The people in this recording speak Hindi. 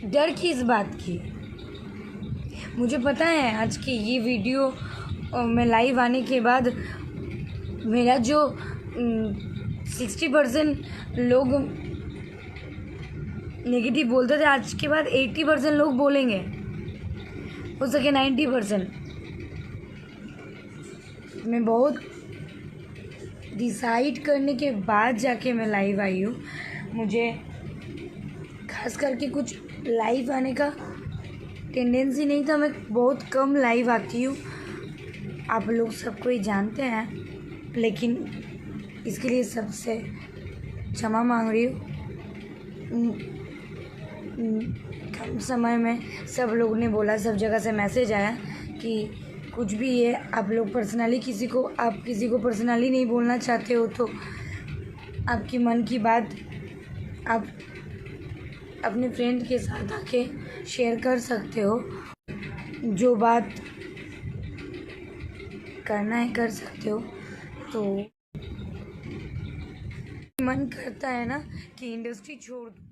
डर किस बात की? मुझे पता है आज की ये वीडियो में लाइव आने के बाद मेरा जो 60% लोग नेगेटिव बोलते थे, आज के बाद 80% लोग बोलेंगे, हो सके 90%। मैं बहुत डिसाइड करने के बाद जाके मैं लाइव आई हूँ। मुझे खास करके कुछ लाइव आने का टेंडेंसी नहीं था, मैं बहुत कम लाइव आती हूँ, आप लोग सबको ही जानते हैं, लेकिन इसके लिए सबसे क्षमा मांग रही हूँ। कम समय में सब लोगों ने बोला, सब जगह से मैसेज आया कि कुछ भी है, आप लोग पर्सनली आप किसी को पर्सनली नहीं बोलना चाहते हो तो आपकी मन की बात आप अपने फ्रेंड के साथ आके शेयर कर सकते हो, जो बात करना है कर सकते हो। तो मन करता है ना कि इंडस्ट्री छोड़ दूँ,